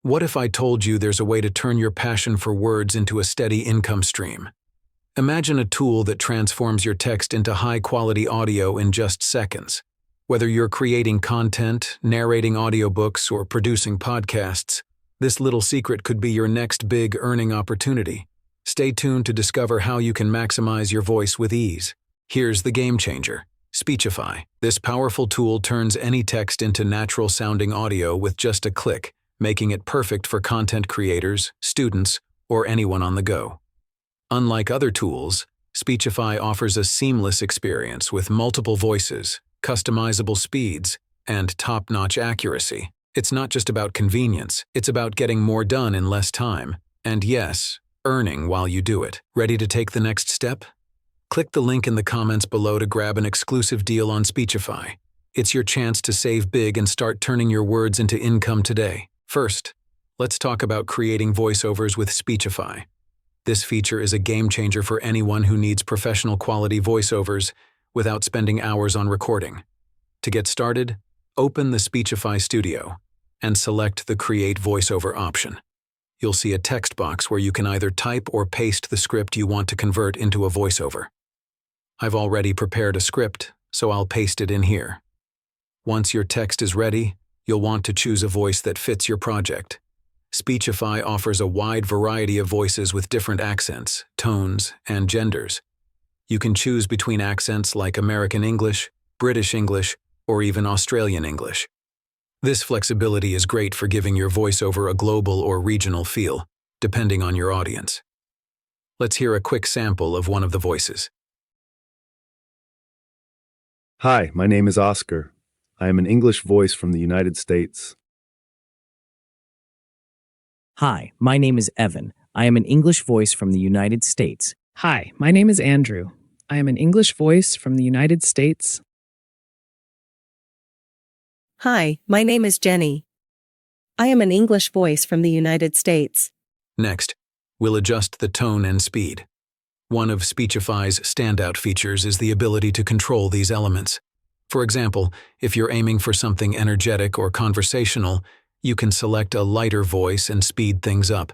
What if I told you there's a way to turn your passion for words into a steady income stream? Imagine a tool that transforms your text into high-quality audio in just seconds. Whether you're creating content, narrating audiobooks, or producing podcasts, this little secret could be your next big earning opportunity. Stay tuned to discover how you can maximize your voice with ease. Here's the game changer: Speechify. This powerful tool turns any text into natural-sounding audio with just a click, making it perfect for content creators, students, or anyone on the go. Unlike other tools, Speechify offers a seamless experience with multiple voices, customizable speeds, and top-notch accuracy. It's not just about convenience, it's about getting more done in less time. And yes, earning while you do it. Ready to take the next step? Click the link in the comments below to grab an exclusive deal on Speechify. It's your chance to save big and start turning your words into income today. First, let's talk about creating voiceovers with Speechify. This feature is a game changer for anyone who needs professional quality voiceovers without spending hours on recording. To get started, open the Speechify Studio and select the Create Voiceover option. You'll see a text box where you can either type or paste the script you want to convert into a voiceover. I've already prepared a script, so I'll paste it in here. Once your text is ready, you'll want to choose a voice that fits your project. Speechify offers a wide variety of voices with different accents, tones, and genders. You can choose between accents like American English, British English, or even Australian English. This flexibility is great for giving your voiceover a global or regional feel, depending on your audience. Let's hear a quick sample of one of the voices. Hi, my name is Oscar. I am an English voice from the United States. Hi, my name is Evan. I am an English voice from the United States. Hi, my name is Andrew. I am an English voice from the United States. Hi, my name is Jenny. I am an English voice from the United States. Next, we'll adjust the tone and speed. One of Speechify's standout features is the ability to control these elements. For example, if you're aiming for something energetic or conversational, you can select a lighter voice and speed things up.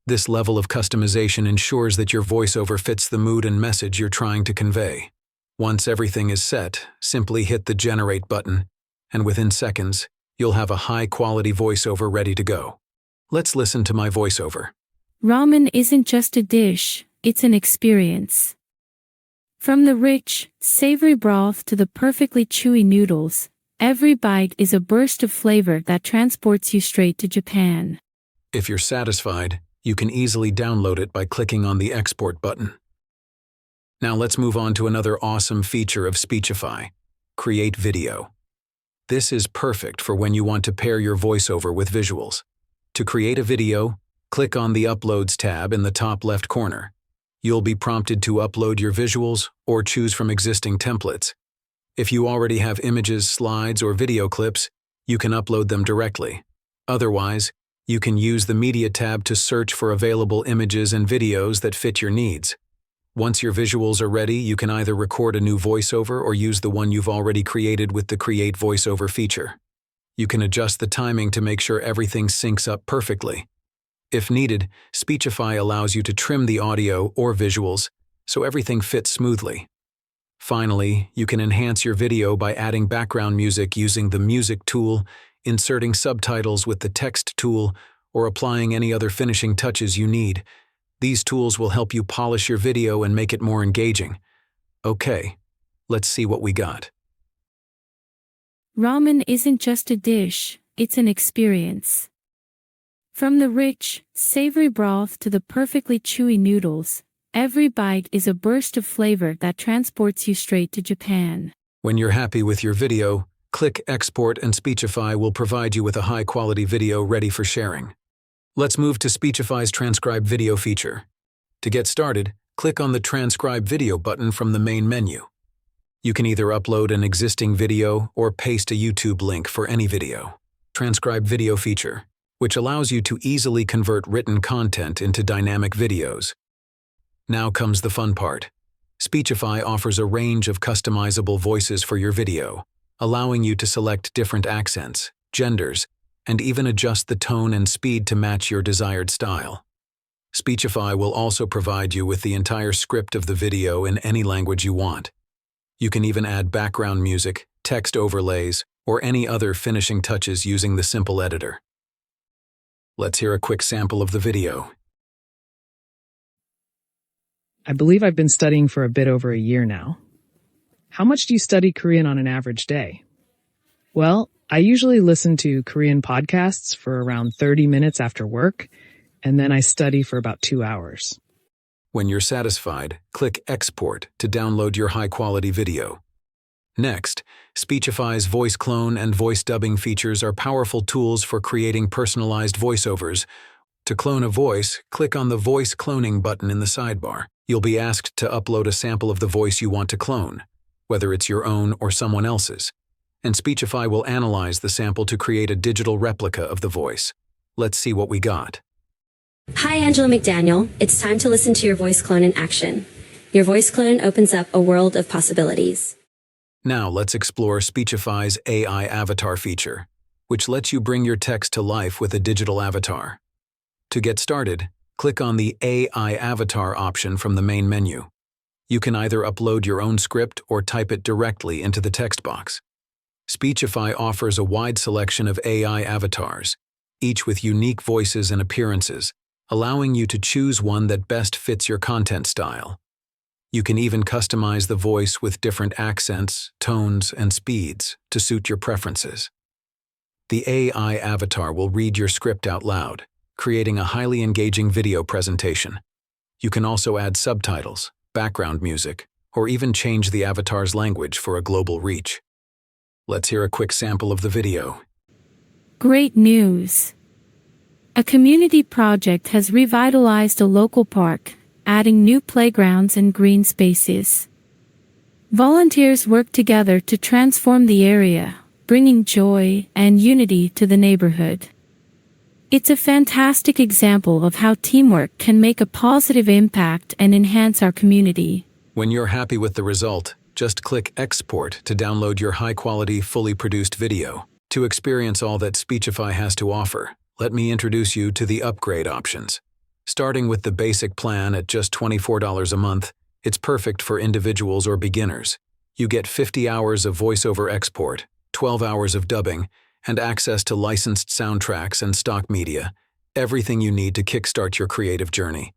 This level of customization ensures that your voiceover fits the mood and message you're trying to convey. Once everything is set, simply hit the Generate button, and within seconds, you'll have a high-quality voiceover ready to go. Let's listen to my voiceover. Ramen isn't just a dish, it's an experience. From the rich, savory broth to the perfectly chewy noodles, every bite is a burst of flavor that transports you straight to Japan. If you're satisfied, you can easily download it by clicking on the Export button. Now let's move on to another awesome feature of Speechify: Create Video. This is perfect for when you want to pair your voiceover with visuals. To create a video, click on the Uploads tab in the top left corner. You'll be prompted to upload your visuals or choose from existing templates. If you already have images, slides, or video clips, you can upload them directly. Otherwise, you can use the Media tab to search for available images and videos that fit your needs. Once your visuals are ready, you can either record a new voiceover or use the one you've already created with the Create Voiceover feature. You can adjust the timing to make sure everything syncs up perfectly. If needed, Speechify allows you to trim the audio or visuals so everything fits smoothly. Finally, you can enhance your video by adding background music using the Music tool, inserting subtitles with the Text tool, or applying any other finishing touches you need. These tools will help you polish your video and make it more engaging. Okay, let's see what we got. Ramen isn't just a dish, it's an experience. From the rich, savory broth to the perfectly chewy noodles, every bite is a burst of flavor that transports you straight to Japan. When you're happy with your video, click Export and Speechify will provide you with a high-quality video ready for sharing. Let's move to Speechify's Transcribe Video feature. To get started, click on the Transcribe Video button from the main menu. You can either upload an existing video or paste a YouTube link for any video. Transcribe Video feature, which allows you to easily convert written content into dynamic videos. Now comes the fun part. Speechify offers a range of customizable voices for your video, allowing you to select different accents, genders, and even adjust the tone and speed to match your desired style. Speechify will also provide you with the entire script of the video in any language you want. You can even add background music, text overlays, or any other finishing touches using the simple editor. Let's hear a quick sample of the video. I believe I've been studying for a bit over a year now. How much do you study Korean on an average day? Well, I usually listen to Korean podcasts for around 30 minutes after work, and then I study for about 2 hours. When you're satisfied, click Export to download your high-quality video. Next, Speechify's voice clone and voice dubbing features are powerful tools for creating personalized voiceovers. To clone a voice, click on the Voice Cloning button in the sidebar. You'll be asked to upload a sample of the voice you want to clone, whether it's your own or someone else's, and Speechify will analyze the sample to create a digital replica of the voice. Let's see what we got. Hi, Angela McDaniel. It's time to listen to your voice clone in action. Your voice clone opens up a world of possibilities. Now let's explore Speechify's AI avatar feature, which lets you bring your text to life with a digital avatar. To get started, click on the AI avatar option from the main menu. You can either upload your own script or type it directly into the text box. Speechify offers a wide selection of AI avatars, each with unique voices and appearances, allowing you to choose one that best fits your content style. You can even customize the voice with different accents, tones, and speeds to suit your preferences. The AI avatar will read your script out loud, creating a highly engaging video presentation. You can also add subtitles, background music, or even change the avatar's language for a global reach. Let's hear a quick sample of the video. Great news! A community project has revitalized a local park, adding new playgrounds and green spaces. Volunteers work together to transform the area, bringing joy and unity to the neighborhood. It's a fantastic example of how teamwork can make a positive impact and enhance our community. When you're happy with the result, just click Export to download your high-quality, fully produced video. To experience all that Speechify has to offer, let me introduce you to the upgrade options. Starting with the basic plan at just $24 a month, it's perfect for individuals or beginners. You get 50 hours of voiceover export, 12 hours of dubbing, and access to licensed soundtracks and stock media, everything you need to kickstart your creative journey.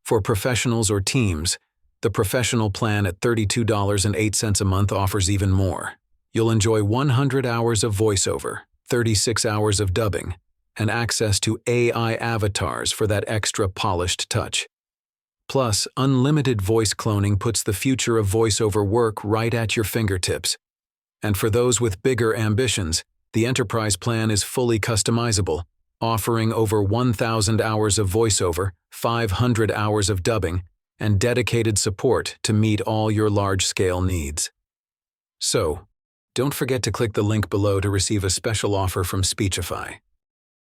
For professionals or teams, the professional plan at $32.08 a month offers even more. You'll enjoy 100 hours of voiceover, 36 hours of dubbing, and access to AI avatars for that extra polished touch. Plus, unlimited voice cloning puts the future of voiceover work right at your fingertips. And for those with bigger ambitions, the Enterprise plan is fully customizable, offering over 1,000 hours of voiceover, 500 hours of dubbing, and dedicated support to meet all your large-scale needs. So, don't forget to click the link below to receive a special offer from Speechify.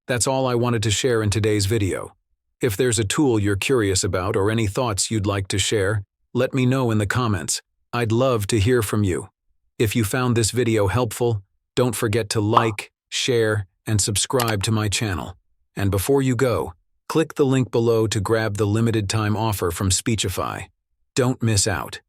That's all I wanted to share in today's video. If there's a tool you're curious about or any thoughts you'd like to share, let me know in the comments. I'd love to hear from you. If you found this video helpful, don't forget to like, share, and subscribe to my channel. And before you go, click the link below to grab the limited time offer from Speechify. Don't miss out.